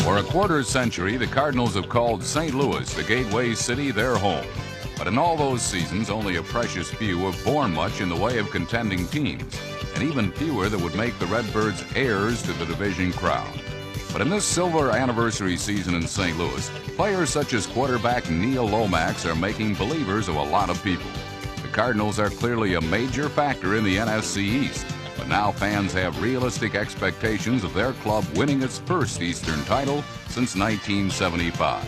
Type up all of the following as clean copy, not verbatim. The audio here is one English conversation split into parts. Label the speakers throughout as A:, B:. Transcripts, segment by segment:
A: For a quarter century, the Cardinals have called St. Louis, the gateway city, their home. But in all those seasons, only a precious few have borne much in the way of contending teams, and even fewer that would make the Redbirds heirs to the division crown. But in this silver anniversary season in St. Louis, players such as quarterback Neil Lomax are making believers of a lot of people. The Cardinals are clearly a major factor in the NFC East, but now fans have realistic expectations of their club winning its first Eastern title since 1975.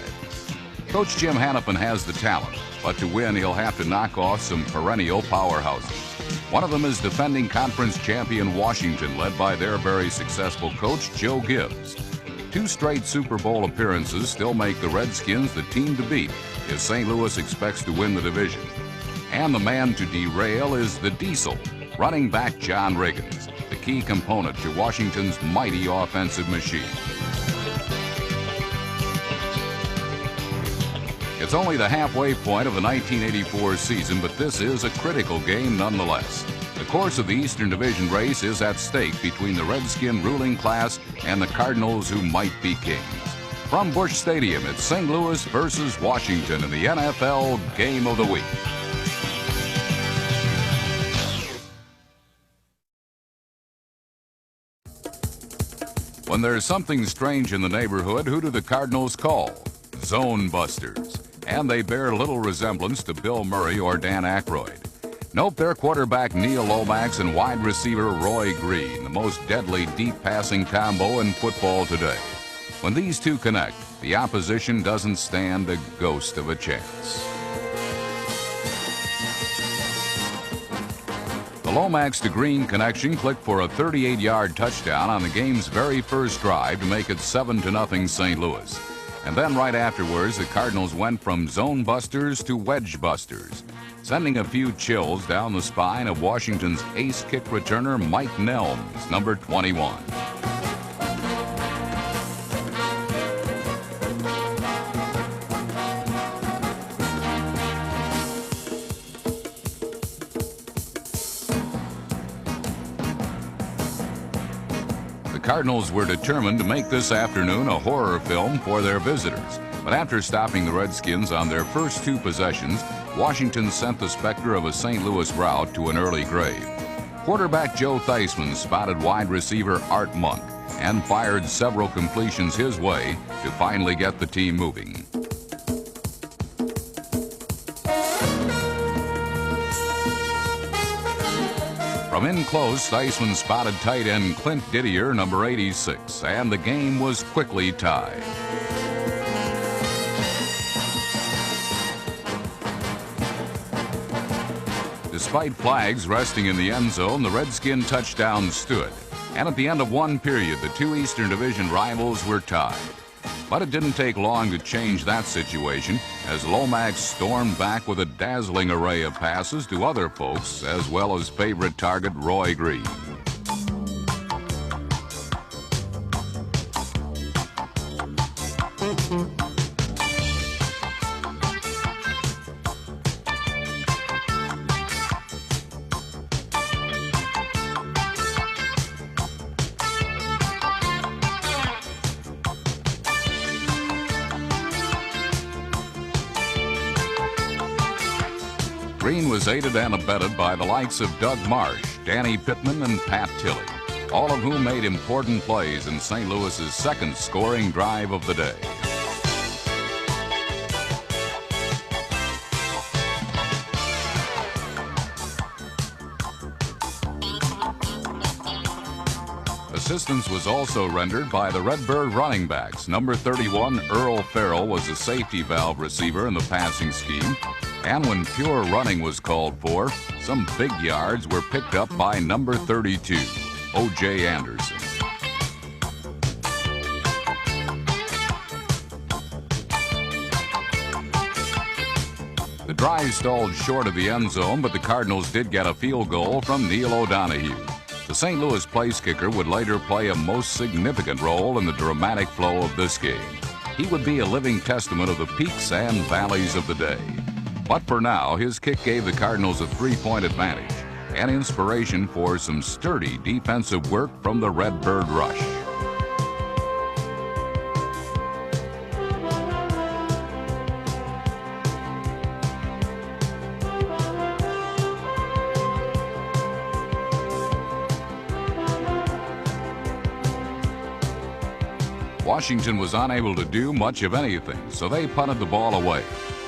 A: Coach Jim Hannafin has the talent, but to win he'll have to knock off some perennial powerhouses. One of them is defending conference champion Washington, led by their very successful coach Joe Gibbs. 2 straight Super Bowl appearances still make the Redskins the team to beat if St. Louis expects to win the division. And the man to derail is the Diesel, running back John Riggins, the key component to Washington's mighty offensive machine. It's only the halfway point of the 1984 season, but this is a critical game nonetheless. The course of the Eastern Division race is at stake between the Redskin ruling class and the Cardinals, who might be kings. From Busch Stadium, it's St. Louis versus Washington in the NFL Game of the Week. When there's something strange in the neighborhood, who do the Cardinals call? Zone busters. And they bear little resemblance to Bill Murray or Dan Aykroyd. Nope, they're quarterback Neil Lomax and wide receiver Roy Green, the most deadly deep passing combo in football today. When these two connect, the opposition doesn't stand a ghost of a chance. The Lomax to Green connection clicked for a 38-yard touchdown on the game's very first drive to make it 7-0 St. Louis. And then right afterwards, the Cardinals went from zone busters to wedge busters, sending a few chills down the spine of Washington's ace kick returner Mike Nelms, number 21. The Cardinals were determined to make this afternoon a horror film for their visitors. But after stopping the Redskins on their first 2 possessions, Washington sent the specter of a St. Louis rout to an early grave. Quarterback Joe Theismann spotted wide receiver Art Monk and fired several completions his way to finally get the team moving. From in close, Theismann spotted tight end Clint Didier, number 86, and the game was quickly tied. Despite flags resting in the end zone, the Redskin touchdown stood. And at the end of one period, the 2 Eastern Division rivals were tied. But it didn't take long to change that situation as Lomax stormed back with a dazzling array of passes to other folks, as well as favorite target Roy Green. Green was aided and abetted by the likes of Doug Marsh, Danny Pittman, and Pat Tilley, all of whom made important plays in St. Louis's second scoring drive of the day. Assistance was also rendered by the Redbird running backs. Number 31, Earl Farrell, was a safety valve receiver in the passing scheme. And when pure running was called for, some big yards were picked up by number 32, O.J. Anderson. The drive stalled short of the end zone, but the Cardinals did get a field goal from Neil O'Donohue. The St. Louis place kicker would later play a most significant role in the dramatic flow of this game. He would be a living testament of the peaks and valleys of the day. But for now, his kick gave the Cardinals a 3-point advantage and inspiration for some sturdy defensive work from the Redbird rush. Washington was unable to do much of anything, so they punted the ball away.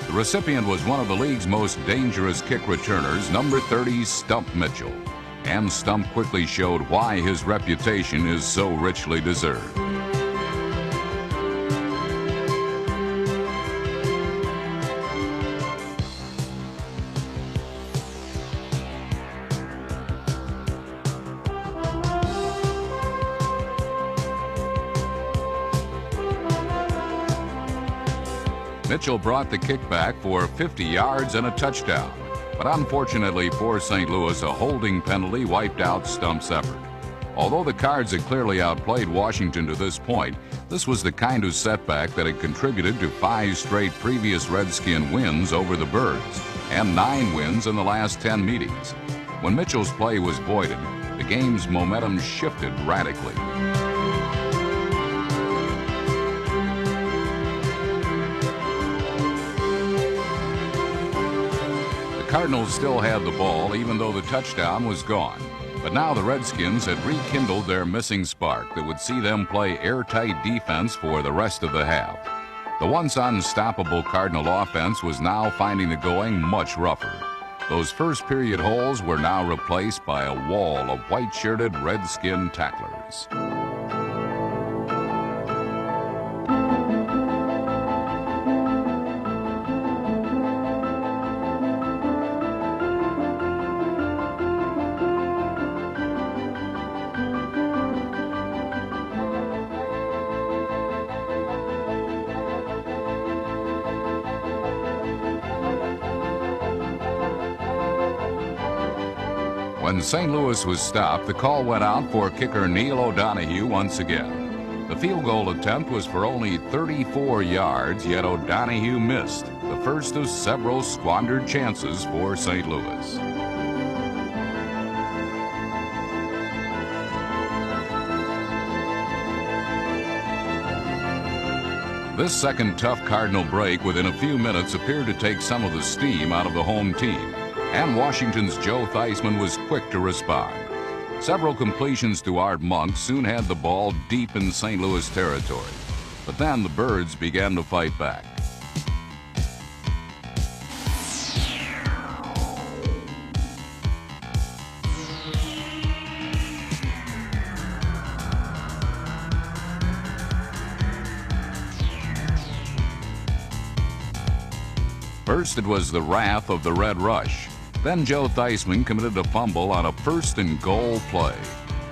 A: The recipient was one of the league's most dangerous kick returners, number 30, Stump Mitchell. And Stump quickly showed why his reputation is so richly deserved. Mitchell brought the kick back for 50 yards and a touchdown. But unfortunately for St. Louis, a holding penalty wiped out Stump's effort. Although the Cards had clearly outplayed Washington to this point, this was the kind of setback that had contributed to 5 straight previous Redskin wins over the Birds and 9 wins in the last 10 meetings. When Mitchell's play was voided, the game's momentum shifted radically. The Cardinals still had the ball even though the touchdown was gone. But now the Redskins had rekindled their missing spark that would see them play airtight defense for the rest of the half. The once unstoppable Cardinal offense was now finding the going much rougher. Those first period holes were now replaced by a wall of white-shirted Redskin tacklers. When St. Louis was stopped, the call went out for kicker Neil O'Donohue once again. The field goal attempt was for only 34 yards, yet O'Donohue missed, the first of several squandered chances for St. Louis. This second tough Cardinal break within a few minutes appeared to take some of the steam out of the home team. And Washington's Joe Theismann was quick to respond. Several completions to Art Monk soon had the ball deep in St. Louis territory. But then the Birds began to fight back. First, it was the wrath of the Red Rush. Then Joe Theismann committed a fumble on a 1st and goal play.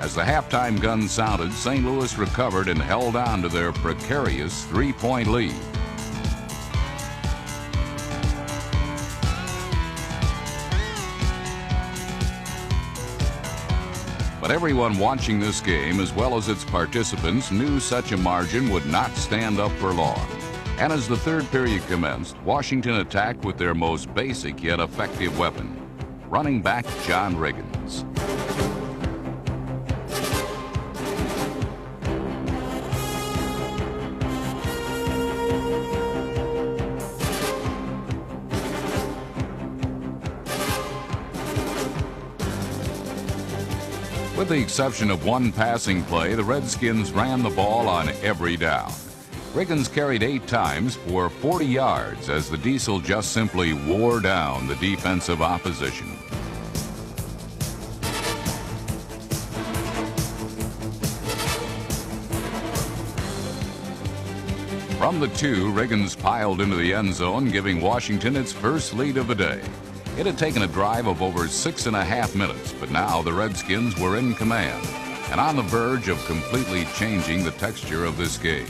A: As the halftime gun sounded, St. Louis recovered and held on to their precarious 3-point lead. But everyone watching this game, as well as its participants, knew such a margin would not stand up for long. And as the third period commenced, Washington attacked with their most basic yet effective weapon, running back John Riggins. With the exception of one passing play, the Redskins ran the ball on every down. Riggins carried 8 times for 40 yards as the Diesel just simply wore down the defensive opposition. From the 2, Riggins piled into the end zone, giving Washington its first lead of the day. It had taken a drive of over 6.5 minutes, but now the Redskins were in command and on the verge of completely changing the texture of this game.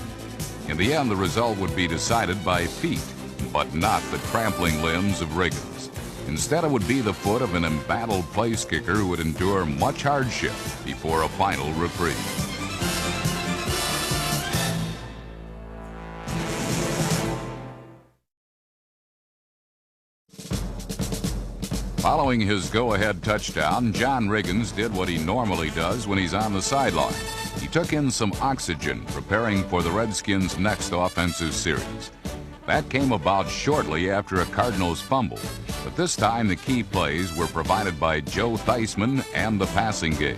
A: In the end, the result would be decided by feet, but not the trampling limbs of Riggins. Instead, it would be the foot of an embattled place kicker who would endure much hardship before a final reprieve. Following his go-ahead touchdown, John Riggins did what he normally does when he's on the sideline. He took in some oxygen, preparing for the Redskins' next offensive series. That came about shortly after a Cardinals fumble, but this time the key plays were provided by Joe Theismann and the passing game.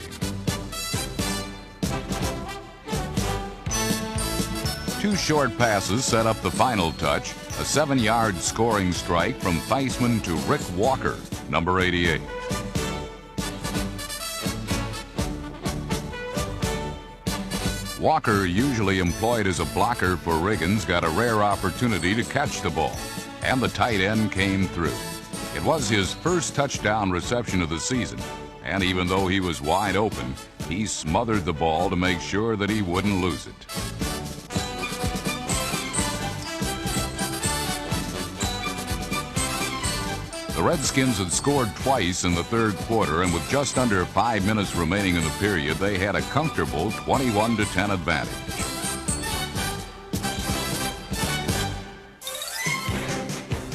A: Two short passes set up the final touch, a 7-yard scoring strike from Theismann to Rick Walker, number 88. Walker, usually employed as a blocker for Riggins, got a rare opportunity to catch the ball, and the tight end came through. It was his first touchdown reception of the season, and even though he was wide open, he smothered the ball to make sure that he wouldn't lose it. The Redskins had scored twice in the third quarter, and with just under 5 minutes remaining in the period, they had a comfortable 21-10 advantage.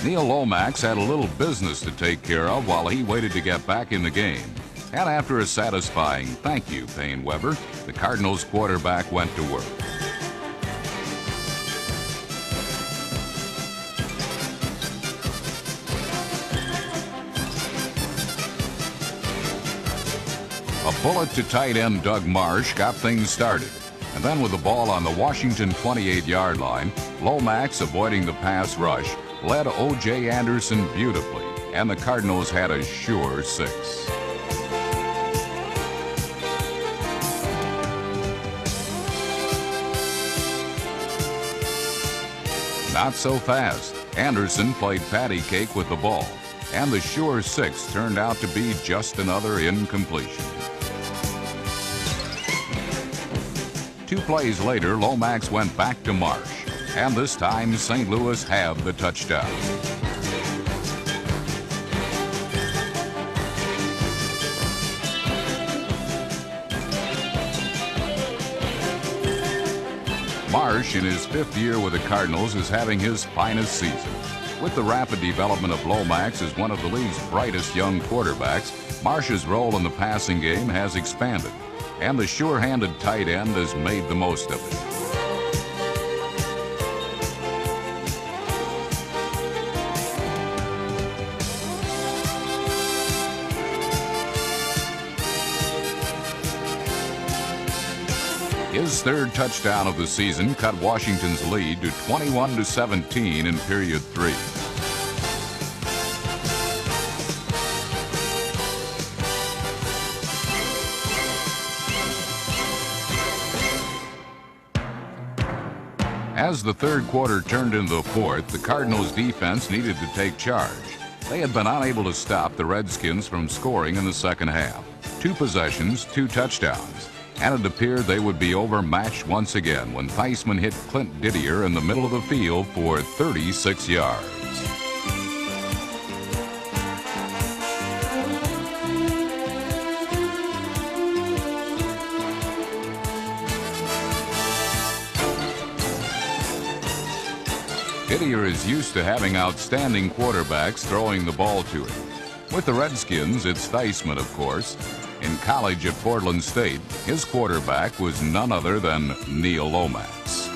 A: Neil Lomax had a little business to take care of while he waited to get back in the game. And after a satisfying "thank you, Payne Weber," the Cardinals quarterback went to work. A bullet to tight end Doug Marsh got things started. And then with the ball on the Washington 28-yard line, Lomax, avoiding the pass rush, led O.J. Anderson beautifully, and the Cardinals had a sure 6. Not so fast. Anderson played patty cake with the ball, and the sure 6 turned out to be just another incompletion. 2 plays later, Lomax went back to Marsh, and this time St. Louis had the touchdown. Marsh, in his 5th year with the Cardinals, is having his finest season. With the rapid development of Lomax as one of the league's brightest young quarterbacks, Marsh's role in the passing game has expanded, and the sure-handed tight end has made the most of it. His 3rd touchdown of the season cut Washington's lead to 21-17 in period 3. As the third quarter turned into the fourth, the Cardinals' defense needed to take charge. They had been unable to stop the Redskins from scoring in the second half. 2 possessions, 2 touchdowns. And it appeared they would be overmatched once again when Theismann hit Clint Didier in the middle of the field for 36 yards. Didier is used to having outstanding quarterbacks throwing the ball to him. With the Redskins, it's Theismann, of course. In college at Portland State, his quarterback was none other than Neil Lomax.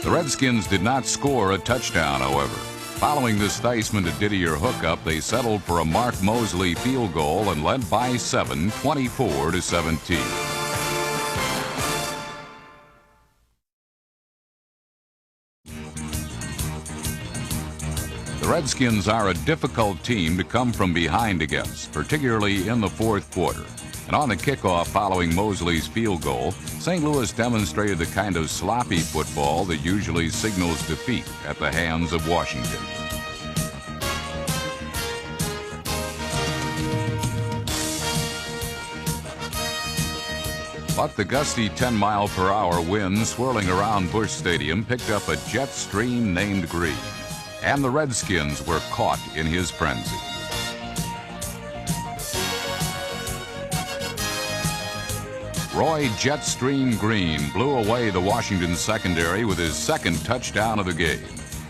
A: The Redskins did not score a touchdown, however. Following this Theismann to Didier hookup, they settled for a Mark Mosley field goal and led by 7, 24-17. The Redskins are a difficult team to come from behind against, particularly in the fourth quarter. And on the kickoff following Mosley's field goal, St. Louis demonstrated the kind of sloppy football that usually signals defeat at the hands of Washington. But the gusty 10-mile-per-hour wind swirling around Busch Stadium picked up a jet stream named Green, and the Redskins were caught in his frenzy. Roy Jetstream Green blew away the Washington secondary with his 2nd touchdown of the game.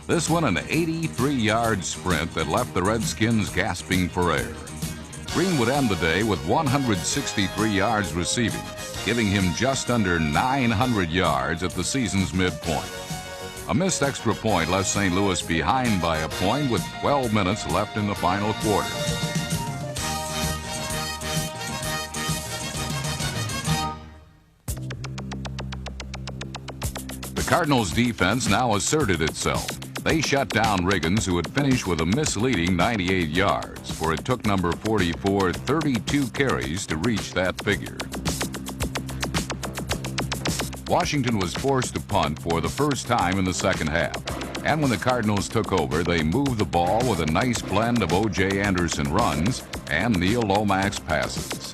A: This one an 83-yard sprint that left the Redskins gasping for air. Green would end the day with 163 yards receiving, giving him just under 900 yards at the season's midpoint. A missed extra point left St. Louis behind by a point with 12 minutes left in the final quarter. Cardinals defense now asserted itself. They shut down Riggins, who had finished with a misleading 98 yards, for it took number 44 32 carries to reach that figure. Washington was forced to punt for the first time in the second half. And when the Cardinals took over, they moved the ball with a nice blend of O.J. Anderson runs and Neil Lomax passes.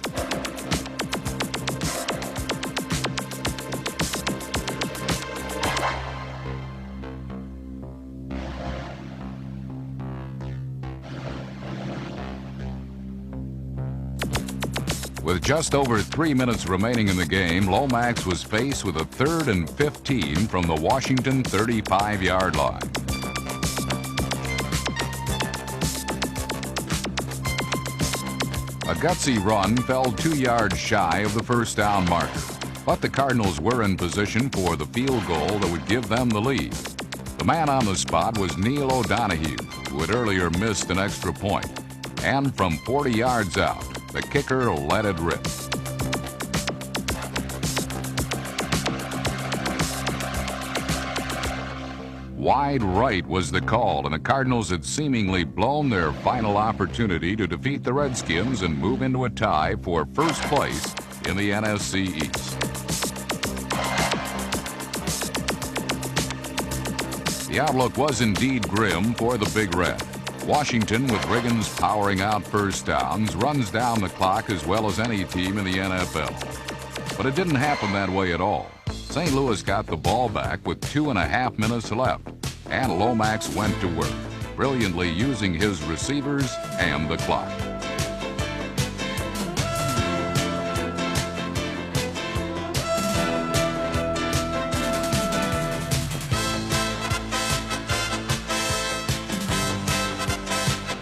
A: With just over 3 minutes remaining in the game, Lomax was faced with a 3rd and 15 from the Washington 35-yard line. A gutsy run fell 2 yards shy of the first down marker, but the Cardinals were in position for the field goal that would give them the lead. The man on the spot was Neil O'Donoghue, who had earlier missed an extra point. And from 40 yards out, the kicker let it rip. Wide right was the call, and the Cardinals had seemingly blown their final opportunity to defeat the Redskins and move into a tie for first place in the NFC East. The outlook was indeed grim for the Big Red. Washington, with Riggins powering out first downs, runs down the clock as well as any team in the NFL. But it didn't happen that way at all. St. Louis got the ball back with 2.5 minutes left, and Lomax went to work, brilliantly using his receivers and the clock.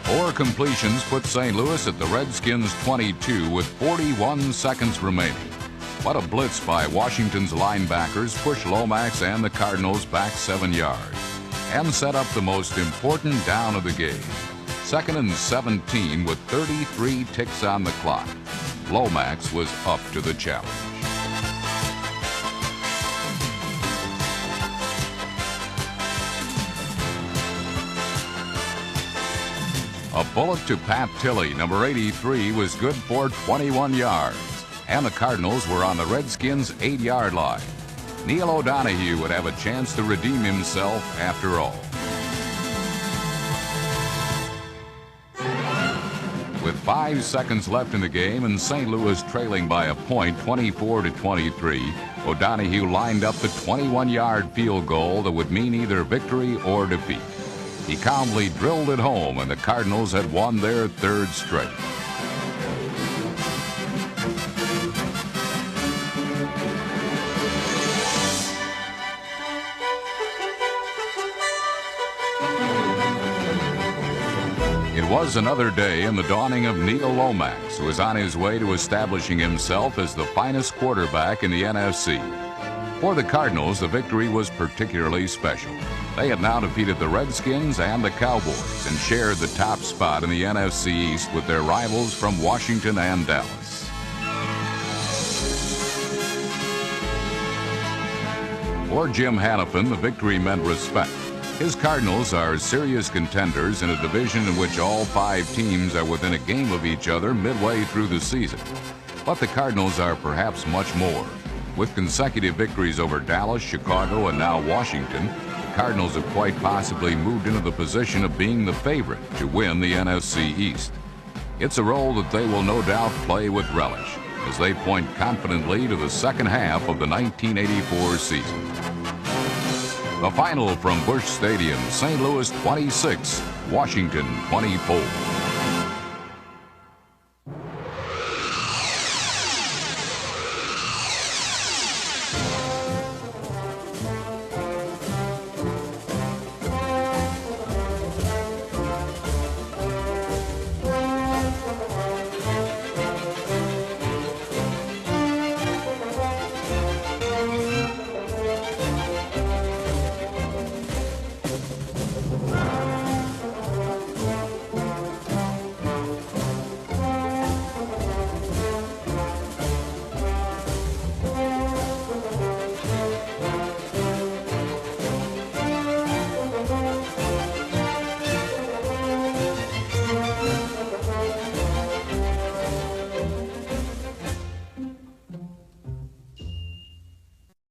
A: Four completions put St. Louis at the Redskins' 22 with 41 seconds remaining. But a blitz by Washington's linebackers pushed Lomax and the Cardinals back 7 yards and set up the most important down of the game. 2nd and 17 with 33 ticks on the clock. Lomax was up to the challenge. A bullet to Pat Tilley, number 83, was good for 21 yards. And the Cardinals were on the Redskins' 8-yard line. Neil O'Donoghue would have a chance to redeem himself after all. With 5 seconds left in the game and St. Louis trailing by a point, 24-23, O'Donoghue lined up the 21-yard field goal that would mean either victory or defeat. He calmly drilled it home, and the Cardinals had won their 3rd straight. It was another day in the dawning of Neil Lomax, who was on his way to establishing himself as the finest quarterback in the NFC. For the Cardinals, the victory was particularly special. They had now defeated the Redskins and the Cowboys and shared the top spot in the NFC East with their rivals from Washington and Dallas. For Jim Hannafin, the victory meant respect. His Cardinals are serious contenders in a division in which all 5 teams are within a game of each other midway through the season. But the Cardinals are perhaps much more. With consecutive victories over Dallas, Chicago, and now Washington, the Cardinals have quite possibly moved into the position of being the favorite to win the NFC East. It's a role that they will no doubt play with relish as they point confidently to the second half of the 1984 season. The final from Busch Stadium, St. Louis 26, Washington 24.